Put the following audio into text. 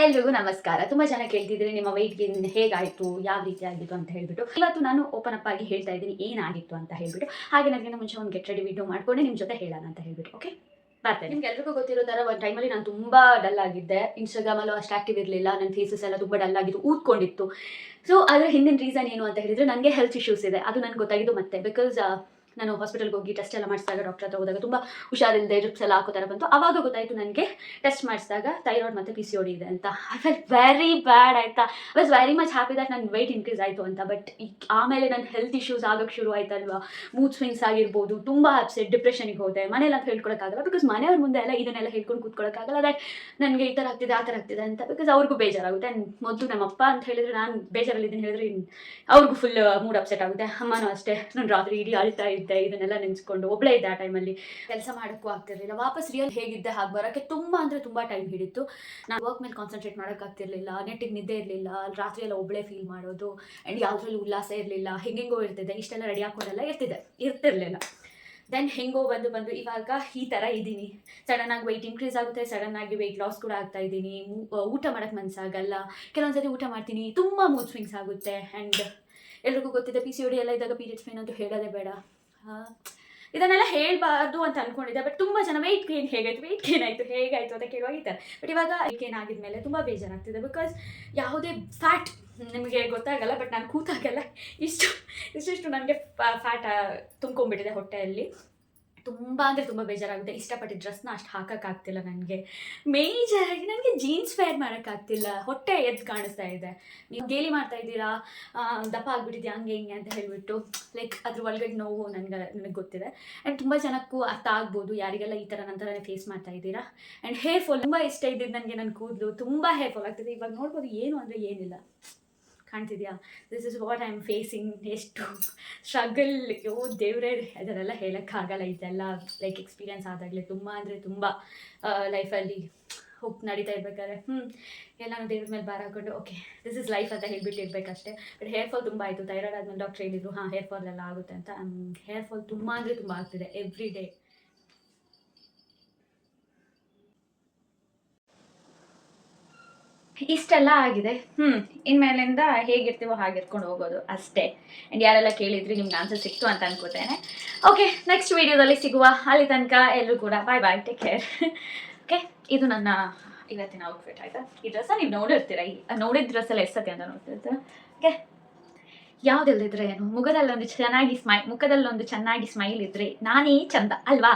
ಎಲ್ರಿಗೂ ನಮಸ್ಕಾರ. ತುಂಬಾ ಜನ ಕೇಳ್ತಿದ್ರೆ ನಿಮ್ಮ weight gain ಹೇಗಾಯಿತು, ಯಾವ ರೀತಿ ಆಗಿತ್ತು ಅಂತ ಹೇಳ್ಬಿಟ್ಟು. ಇವತ್ತು ನಾನು ಓಪನ್ ಅಪ್ ಆಗಿ ಹೇಳ್ತಾ ಇದ್ದೀನಿ ಏನಾಗಿತ್ತು ಅಂತ ಹೇಳ್ಬಿಟ್ಟು. ಹಾಗೆ ನನಗಿಂತ ಮುಂಚೆ ಒಂದು ಗೆಟ್ ರೆಡಿ ವಿಡಿಯೋ ಮಾಡ್ಕೊಂಡು ನಿಮ್ಮ ಜೊತೆ ಹೇಳೋಣ ಅಂತ ಹೇಳ್ಬಿಟ್ಟು. ಓಕೆ, ಬರ್ತೇನೆ. ನಿಮ್ಗೆ ಎಲ್ರಿಗೂ ಗೊತ್ತಿರೋ ಥರ ಒಂದು ಟೈಮಲ್ಲಿ ನಾನು ತುಂಬಾ ಡಲ್ ಆಗಿದ್ದೆ. ಇನ್ಸ್ಟಾಗ್ರಾಮಲ್ಲೂ ಅಷ್ಟು ಆಕ್ಟಿವ್ ಇರಲಿಲ್ಲ. ನನ್ನ ಫೇಸಸ್ ಎಲ್ಲ ತುಂಬಾ ಡಲ್ ಆಗಿತ್ತು, ಊದ್ಕೊಂಡಿತ್ತು. ಸೊ ಅದರ ಹಿಂದಿನ ರೀಸನ್ ಏನು ಅಂತ ಹೇಳಿದ್ರೆ ನನಗೆ ಹೆಲ್ತ್ ಇಶ್ಯೂಸ್ ಇದೆ. ಅದು ನನಗೆ ಗೊತ್ತಾಗಿದ್ದು ಮತ್ತೆ ಬಿಕಾಸ್ ನಾನು ಹಾಸ್ಪಿಟಲ್ಗೆ ಹೋಗಿ ಟೆಸ್ಟ್ ಎಲ್ಲ ಮಾಡಿಸಿದಾಗ ಡಾಕ್ಟರ್ ಹತ್ರ ಹೋದಾಗ ತುಂಬ ಹುಷಾರಿಲ್ಲದೆ ಡ್ರಿಪ್ಸ್ ಎಲ್ಲ ಹಾಕೋ ಥರ ಬಂತು. ಆವಾಗ ಗೊತ್ತಾಯಿತು ನನಗೆ ಟೆಸ್ಟ್ ಮಾಡಿಸಿದಾಗ ಥೈರಾಯ್ಡ್ ಮತ್ತು PCOD ಇದೆ ಅಂತ. ಐ ಫೆಲ್ ವೆರಿ ಬ್ಯಾಡ್ ಆಯಿತಾ. I was very much happy that ನನ್ನ ವೆಯ್ಟ್ ಇನ್ಕ್ರೀಸ್ ಆಯಿತು ಅಂತ. ಬಟ್ ಆಮೇಲೆ ನನ್ನ ಹೆಲ್ತ್ ಇಶ್ಯೂಸ್ ಆಗೋಕ್ಕೆ ಶುರು ಆಯ್ತಲ್ವಾ. ಮೂಡ್ ಸ್ವಿಂಗ್ಸ್ ಆಗಿರ್ಬೋದು, ತುಂಬ ಅಪ್ಸೆಟ್, ಡಿಪ್ರೆಷನಿಗೆ ಹೋದೆ. ಮನೇಲಿ ಅಂತ ಹೇಳ್ಕೊಳಕ್ಕಾಗಲ್ಲ ಬಿಕಾಸ್ ಮನೆಯವ್ರ ಮುಂದೆ ಎಲ್ಲ ಇದನ್ನೆಲ್ಲ ಹೇಳ್ಕೊಂಡು ಕೂತ್ಕೊಳ್ಳೋಕ್ಕಾಗಲ್ಲ. ದಟ್ ನನಗೆ ಈ ಥರ ಆಗ್ತಿದೆ, ಆ ಥರ ಆಗ್ತಿದೆ ಅಂತ. ಬಿಕಾಸ್ ಅವ್ರಿಗೂ ಬೇಜಾರಾಗುತ್ತೆ. ಆ್ಯಂಡ್ ಮೊದಲು ನಮ್ಮಪ್ಪ ಅಂತ ಹೇಳಿದ್ರೆ ನಾನು ಬೇಜಾರಲ್ಲಿದ್ದೀನಿ ಹೇಳಿದ್ರೆ ಅವ್ರಿಗೂ ಫುಲ್ ಮೂಡ್ ಅಪ್ಸೆಟ್ ಆಗುತ್ತೆ. ಅಮ್ಮನೂ ಅಷ್ಟೇ. ನಾನು ರಾತ್ರಿ ಇಡೀ ಅಳ್ತಾ ಇದ್ದೆ, ಇದನ್ನೆಲ್ಲ ನೆನೆಸ್ಕೊಂಡು ಒಬ್ಬಳೇ ಇದ್ದೆ. ಆ ಟೈಮಲ್ಲಿ ಕೆಲಸ ಮಾಡೋಕ್ಕೂ ಆಗ್ತಿರ್ಲಿಲ್ಲ. ವಾಪಸ್ ರಿಯಲ್ ಹೇಗಿದ್ದೆ ಹಾಗೆ ಬರೋಕ್ಕೆ ತುಂಬ ಅಂದರೆ ತುಂಬ ಟೈಮ್ ಹಿಡಿತು. ನಾನು ವರ್ಕ್ ಮೇಲೆ ಕಾನ್ಸಂಟ್ರೇಟ್ ಮಾಡೋಕ್ಕಾಗ್ತಿರ್ಲಿಲ್ಲ. ನೆಟ್ಟಿಗೆ ನಿದ್ದೆ ಇರಲಿಲ್ಲ. ರಾತ್ರಿ ಎಲ್ಲ ಒಬ್ಬಳೇ ಫೀಲ್ ಮಾಡೋದು. ಆ್ಯಂಡ್ ಯಾವುದ್ರಲ್ಲೂ ಉಲ್ಲಾಸ ಇರಲಿಲ್ಲ. ಹೆಂಗೆಂಗೋ ಇರ್ತಿದ್ದೆ. ಇಷ್ಟೆಲ್ಲ ರೆಡಿ ಹಾಕೊಂಡೆಲ್ಲ ಇರ್ತಿರ್ಲಿಲ್ಲ. ದೆನ್ ಹೆಂಗೋ ಬಂದು ಇವಾಗ ಈ ಥರ ಇದ್ದೀನಿ. ಸಡನ್ನಾಗಿ ವೆಯ್ಟ್ ಇನ್ಕ್ರೀಸ್ ಆಗುತ್ತೆ, ಸಡನ್ನಾಗಿ ವೆಯ್ಟ್ ಲಾಸ್ ಕೂಡ ಆಗ್ತಾ ಇದ್ದೀನಿ. ಊಟ ಮಾಡೋಕ್ಕೆ ಮನಸ್ಸಾಗಲ್ಲ. ಕೆಲವೊಂದ್ಸರಿ ಊಟ ಮಾಡ್ತೀನಿ, ತುಂಬ ಮೂಡ್ ಸ್ವಿಂಗ್ಸ್ ಆಗುತ್ತೆ. ಆ್ಯಂಡ್ ಎಲ್ರಿಗೂ ಗೊತ್ತಿದೆ PCOD ಎಲ್ಲ ಇದ್ದಾಗ ಪೀರಿಯಡ್ಸ್ ಪೇನ್ ಅಂತೂ ಹೇಳೋದೇ ಬೇಡ. ಇದನ್ನೆಲ್ಲ ಹೇಳಬಾರ್ದು ಅಂತ ಅಂದ್ಕೊಂಡಿದ್ದೆ. ಬಟ್ ತುಂಬ ಜನ ವೆಯ್ಟ್ ಗೇನ್ ಹೇಗಾಯಿತು ಅಂತ ಕೇಳುವಾಗ ಈ ಥರ. ಬಟ್ ಇವಾಗ ವೆಯ್ಟ್ ಗೇನ್ ಆಗಿದ್ಮೇಲೆ ತುಂಬ ಬೇಜಾರಾಗ್ತಿದೆ. ಬಿಕಾಸ್ ಯಾವುದೇ ಫ್ಯಾಟ್ ನಿಮಗೆ ಗೊತ್ತಾಗಲ್ಲ, ಬಟ್ ನಾನು ಕೂತಾಗೆಲ್ಲ ಇಷ್ಟು ನನಗೆ ಫ್ಯಾಟ್ ತುಂಬ್ಕೊಂಡ್ಬಿಟ್ಟಿದೆ ಹೊಟ್ಟೆಯಲ್ಲಿ. ತುಂಬ ಅಂದರೆ ತುಂಬ ಬೇಜಾರಾಗುತ್ತೆ. ಇಷ್ಟಪಟ್ಟಿದ್ದ ಡ್ರೆಸ್ನ ಅಷ್ಟು ಹಾಕೋಕ್ಕಾಗ್ತಿಲ್ಲ ನನಗೆ. ಮೇಜರಾಗಿ ನನಗೆ ಜೀನ್ಸ್ ವೇರ್ ಮಾಡೋಕ್ಕಾಗ್ತಿಲ್ಲ. ಹೊಟ್ಟೆ ಎದ್ದು ಕಾಣಿಸ್ತಾ ಇದೆ. ನೀವು ಗೇಲಿ ಮಾಡ್ತಾ ಇದ್ದೀರಾ, ದಪ್ಪ ಆಗಿಬಿಟ್ಟಿದ್ಯಾ ಹಂಗೆ ಹಿಂಗೆ ಅಂತ ಹೇಳಿಬಿಟ್ಟು. ಲೈಕ್ ಅದ್ರ ಒಳಗಡೆ ನೋವು ನನಗೆ ಗೊತ್ತಿದೆ. ಆ್ಯಂಡ್ ತುಂಬ ಜನಕ್ಕೂ ಅರ್ಥ ಆಗ್ಬೋದು ಯಾರಿಗೆಲ್ಲ ಈ ಥರ ನಂತರನೇ ಫೇಸ್ ಮಾಡ್ತಾ ಇದ್ದೀರಾ. ಆ್ಯಂಡ್ ಹೇರ್ ಫಾಲ್ ತುಂಬ ಇಷ್ಟ ಇದ್ದಿದ್ದು ನನಗೆ. ನನ್ನ ಕೂದಲು ತುಂಬ ಹೇರ್ ಫಾಲ್ ಆಗ್ತಿದೆ. ಇವಾಗ ನೋಡ್ಬೋದು ಏನು ಅಂದರೆ ಏನಿಲ್ಲ. ಕಾಣ್ತಿದ್ಯಾ? This is what I am facing. ಎಷ್ಟು ಸ್ಟ್ರಗಲ್, ದೇವರೇ ಅದನ್ನೆಲ್ಲ ಹೇಳೋಕ್ಕಾಗಲ್ಲ. ಇದೆಲ್ಲ ಲೈಕ್ ಎಕ್ಸ್ಪೀರಿಯನ್ಸ್ ಆದಾಗಲೇ ತುಂಬ ಅಂದರೆ ತುಂಬ ಲೈಫಲ್ಲಿ ಹೋಗಿ ನಡೀತಾ ಇರ್ಬೇಕಾದ್ರೆ ಎಲ್ಲನೂ ದೇವ್ರ ಮೇಲೆ ಭಾರ ಹಾಕೊಂಡು ಓಕೆ ದಿಸ್ ಇಸ್ ಲೈಫ್ ಅಂತ ಹೇಳ್ಬಿಟ್ಟು ಇರಬೇಕಷ್ಟೇ. ಬಟ್ ಹೇರ್ ಫಾಲ್ ತುಂಬ ಆಯಿತು. ಥೈರಾಯ್ಡ್ ಆದಮೇಲೆ ಡಾಕ್ಟ್ರ್ ಹೇಳಿದ್ರು ಹೇರ್ ಫಾಲ್ ಎಲ್ಲ ಆಗುತ್ತೆ ಅಂತ. ಹೇರ್ ಫಾಲ್ ತುಂಬ ಅಂದರೆ ತುಂಬ ಆಗ್ತಿದೆ ಎವ್ರಿ ಡೇ. ಇಷ್ಟೆಲ್ಲ ಆಗಿದೆ. ಇನ್ಮೇಲಿಂದ ಹೇಗಿರ್ತೀವೋ ಹಾಗೆ ಇರ್ಕೊಂಡು ಹೋಗೋದು ಅಷ್ಟೇ. ಆ್ಯಂಡ್ ಯಾರೆಲ್ಲ ಕೇಳಿದ್ರಿ ನಿಮ್ಗೆ ಆನ್ಸರ್ ಸಿಕ್ತು ಅಂತ ಅನ್ಕೋತೇನೆ. ಓಕೆ, ನೆಕ್ಸ್ಟ್ ವೀಡಿಯೋದಲ್ಲಿ ಸಿಗುವ. ಅಲ್ಲಿ ತನಕ ಎಲ್ಲರೂ ಕೂಡ ಬಾಯ್, ಟೇಕ್ ಕೇರ್. ಓಕೆ, ಇದು ನನ್ನ ಇವತ್ತಿನ ಔಟ್ಫಿಟ್ ಆಯಿತಾ. ಈ ಡ್ರೆಸ್ಸ ನೀವು ನೋಡಿರ್ತೀರ. ನೋಡಿದ ಡ್ರೆಸ್ಸಲ್ಲಿ ಎಷ್ಟತಿ ಅಂತ ನೋಡ್ತಿರ್ತೀರ. ಓಕೆ, ಯಾವುದಿಲ್ಲದಿದ್ರೆ ಏನು, ಮುಖದಲ್ಲೊಂದು ಚೆನ್ನಾಗಿ ಮುಖದಲ್ಲೊಂದು ಚೆನ್ನಾಗಿ ಸ್ಮೈಲ್ ಇದ್ರೆ ನಾನೇ ಚಂದ ಅಲ್ವಾ.